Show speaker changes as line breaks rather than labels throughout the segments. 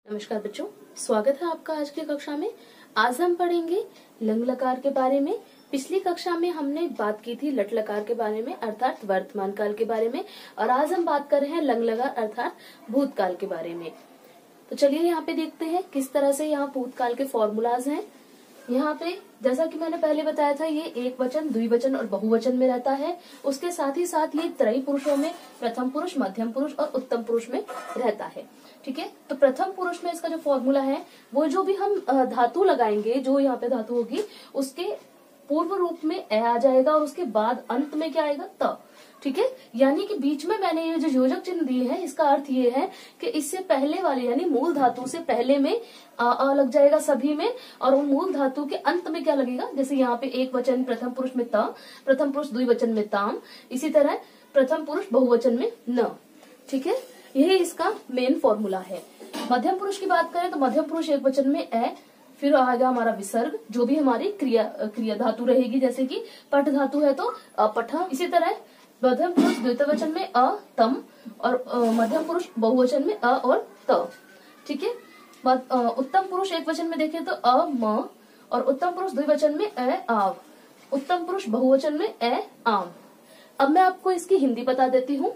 नमस्कार बच्चों, स्वागत है आपका आज की कक्षा में। आज हम पढ़ेंगे लंग लकार के बारे में। पिछली कक्षा में हमने बात की थी लट लकार के बारे में अर्थात वर्तमान काल के बारे में, और आज हम बात कर रहे हैं लंग लकार अर्थात भूतकाल के बारे में। तो चलिए यहाँ पे देखते हैं किस तरह से यहाँ भूतकाल के फॉर्मूलाज हैं। यहाँ पे जैसा कि मैंने पहले बताया था, ये एक वचन, द्विवचन और बहुवचन में रहता है। उसके साथ ही साथ ये त्रयी पुरुषों में प्रथम पुरुष, मध्यम पुरुष और उत्तम पुरुष में रहता है। ठीक है, तो प्रथम पुरुष में इसका जो फॉर्मूला है, वो जो भी हम धातु लगाएंगे, जो यहाँ पे धातु होगी उसके पूर्व रूप में ए आ जाएगा और उसके बाद अंत में क्या आएगा, त। ठीक है, यानी कि बीच में मैंने ये जो योजक चिन्ह दिए हैं, इसका अर्थ ये है कि इससे पहले वाले यानी मूल धातु से पहले में आ लग जाएगा सभी में, और वो मूल धातु के अंत में क्या लगेगा। जैसे यहाँ पे एक वचन प्रथम पुरुष में त, प्रथम पुरुष द्विवचन में ताम, इसी तरह प्रथम पुरुष बहुवचन में न। ठीक है, यही इसका मेन फॉर्मूला है। मध्यम पुरुष की बात करें तो मध्यम पुरुष एक वचन में ए, फिर आएगा हमारा विसर्ग, जो भी हमारी क्रिया धातु रहेगी, जैसे कि पठ धातु है तो अपठ। इसी तरह मध्यम पुरुष द्वितीय वचन में अ तम, और मध्यम पुरुष बहुवचन में अ और त। ठीक है, उत्तम पुरुष एक वचन में देखें तो अ म, और उत्तम पुरुष द्विवचन में ए आव, उत्तम पुरुष बहुवचन में ए आम। अब मैं आपको इसकी हिंदी बता देती हूँ।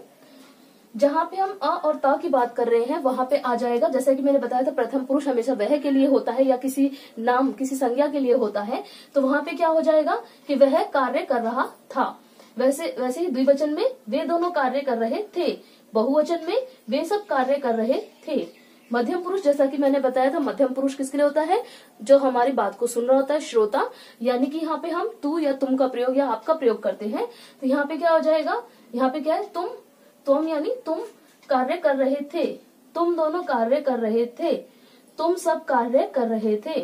जहाँ पे हम अ और त की बात कर रहे हैं, वहां पे आ जाएगा, जैसे कि मैंने बताया था, प्रथम पुरुष हमेशा वह के लिए होता है या किसी नाम किसी संज्ञा के लिए होता है। तो वहां पे क्या हो जाएगा कि वह कार्य कर रहा था। वैसे ही द्विवचन में वे दोनों कार्य कर रहे थे, बहुवचन में वे सब कार्य कर रहे थे। मध्यम पुरुष, जैसा कि मैंने बताया था, मध्यम पुरुष किसके लिए होता है, जो हमारी बात को सुन रहा होता है, श्रोता। यानी कि यहाँ पे हम तू या तुम का प्रयोग या आपका प्रयोग करते हैं। तो यहाँ पे क्या हो जाएगा, यहाँ पे क्या है, तुम यानी तुम कार्य कर रहे थे, तुम दोनों कार्य कर रहे थे, तुम सब कार्य कर रहे थे।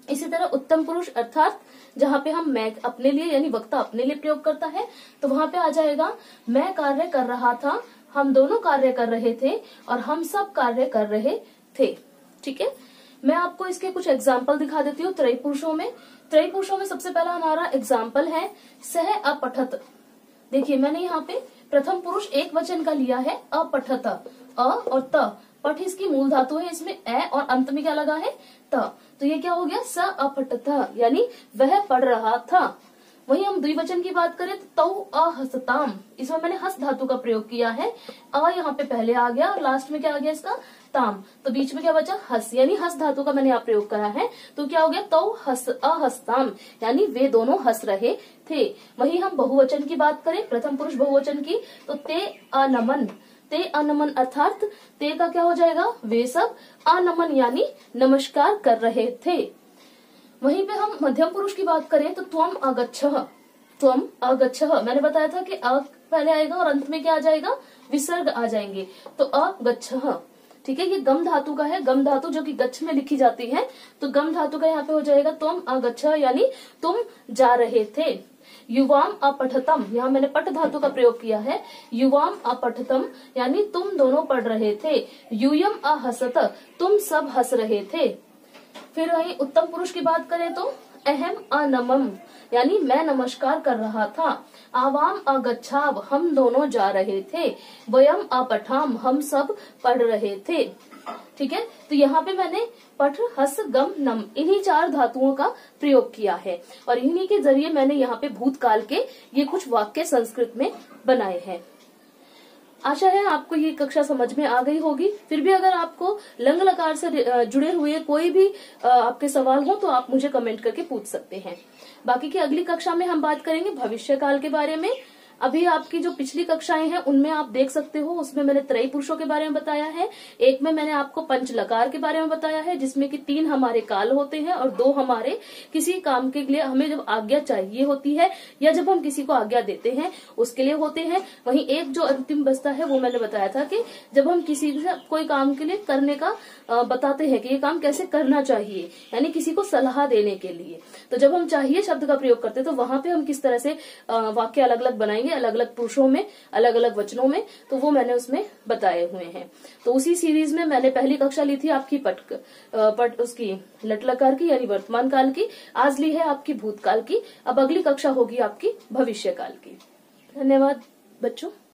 इसी तरह उत्तम पुरुष अर्थात जहाँ पे हम मैं अपने लिए यानी वक्ता अपने लिए प्रयोग करता है, तो वहां पे आ जाएगा मैं कार्य कर रहा था, हम दोनों कार्य कर रहे थे, और हम सब कार्य कर रहे थे। ठीक है, मैं आपको इसके कुछ एग्जाम्पल दिखा देती हूँ त्रयी पुरुषों में। त्रयी पुरुषों में सबसे पहला हमारा एग्जाम्पल है सह अपठत। देखिए, मैंने यहाँ पे प्रथम पुरुष एक वचन का लिया है अपठत, अ और त। पठ इसकी मूल धातु है, इसमें ए और अंत में क्या लगा है, त। तो ये क्या हो गया, स अपठत, यानी वह पढ़ रहा था। वहीं हम द्विवचन की बात करें तो तौ अहसताम, इसमें मैंने हस धातु का प्रयोग किया है। अ यहाँ पे पहले आ गया और लास्ट में क्या आ गया इसका, ताम। तो बीच में क्या बचा, हस, यानी हस धातु का मैंने यहाँ प्रयोग करा है। तो क्या हो गया, तौ अहसताम, यानी वे दोनों हंस रहे थे। वहीं हम बहुवचन की बात करें, प्रथम पुरुष बहुवचन की, तो ते अनमन, ते अनमन अर्थात ते का क्या हो जाएगा, वे सब, अनमन यानी नमस्कार कर रहे थे। वहीं पे हम मध्यम पुरुष की बात करें तो त्वम अगच्छः, त्वम अगच्छः, मैंने बताया था कि अ पहले आएगा और अंत में क्या आ जाएगा, विसर्ग आ जाएंगे। तो अगच्छः, ठीक है, ये गम धातु का है, गम धातु जो कि गच्छ में लिखी जाती है। तो गम धातु का यहाँ पे हो जाएगा त्वम अगच्छः, यानी तुम जा रहे थे। युवाम अपठतम, यहाँ मैंने पठ धातु का प्रयोग किया है। युवाम अपठतम यानी तुम दोनों पढ़ रहे थे। यूयम अहसत, तुम सब हंस रहे थे। फिर वही उत्तम पुरुष की बात करें तो अहम अनमम, यानी मैं नमस्कार कर रहा था। आवाम अगच्छाव, हम दोनों जा रहे थे। वयम अपठाम, हम सब पढ़ रहे थे। ठीक है, तो यहाँ पे मैंने पठ, हस, गम, नम, इन्हीं चार धातुओं का प्रयोग किया है, और इन्हीं के जरिए मैंने यहाँ पे भूतकाल के ये कुछ वाक्य संस्कृत में बनाए हैं। आशा है आपको ये कक्षा समझ में आ गई होगी। फिर भी अगर आपको लंग लकार से जुड़े हुए कोई भी आपके सवाल हो तो आप मुझे कमेंट करके पूछ सकते हैं। बाकी की अगली कक्षा में हम बात करेंगे भविष्य काल के बारे में। अभी आपकी जो पिछली कक्षाएं हैं उनमें आप देख सकते हो, उसमें मैंने त्रयी पुरुषों के बारे में बताया है। एक में मैंने आपको पंच लकार के बारे में बताया है, जिसमें कि 3 हमारे काल होते हैं और 2 हमारे किसी काम के लिए हमें जब आज्ञा चाहिए होती है या जब हम किसी को आज्ञा देते हैं उसके लिए होते हैं। वहीं एक जो अंतिम बचता है वो मैंने बताया था कि जब हम किसी से कोई काम के लिए करने का बताते हैं कि ये काम कैसे करना चाहिए, यानी किसी को सलाह देने के लिए। तो जब हम चाहिए शब्द का प्रयोग करते हैं तो वहां पे हम किस तरह से वाक्य अलग अलग बनाएंगे, अलग अलग पुरुषों में, अलग अलग वचनों में, तो वो मैंने उसमें बताए हुए हैं। तो उसी सीरीज में मैंने पहली कक्षा ली थी आपकी पट उसकी लट लकार की यानी वर्तमान काल की, आज ली है आपकी भूतकाल की। अब अगली कक्षा होगी आपकी भविष्य काल की। धन्यवाद बच्चों।